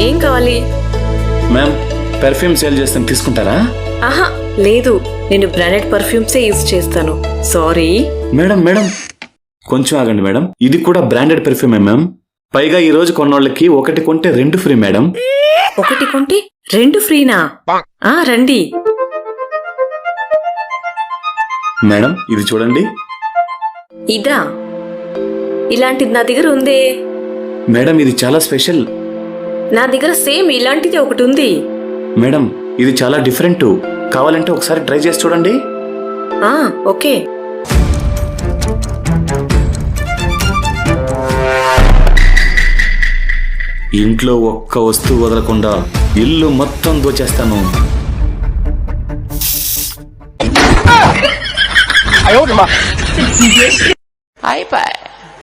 ఏం కావాలి? Ma'am perfume sale చేస్తాను, తీసుకుంటారా? ఆహా లేదు, నేను బ్రాండెడ్ పర్ఫ్యూమ్సే యూజ్ చేస్తాను. సారీ. మేడం మేడం కొంచెం ఆగండి మేడం, ఇది కూడా బ్రాండెడ్ పెర్ఫ్యూమే మ్యామ్. పైగా ఈ రోజు కొన్నోళ్ళకి 1 కొంటే 2 ఫ్రీ మేడం. 1 కొంటే 2 ఫ్రీనా? రండి. మేడం ఇది చూడండి. ఇదా? ఇలాంటిది నా దగ్గర ఉందే. మేడం ఇది చాలా స్పెషల్. నా దగ్గర సేమ్ ఇలాంటిది ఒకటి ఉంది. మేడం ఇది చాలా డిఫరెంట్, కావాలంటే ఒకసారి ట్రై చేసి చూడండి. ఓకే. ఇంట్లో ఒక్క వస్తువు వదలకుండా ఇల్లు మొత్తం దోచేస్తాను. అయిపోయి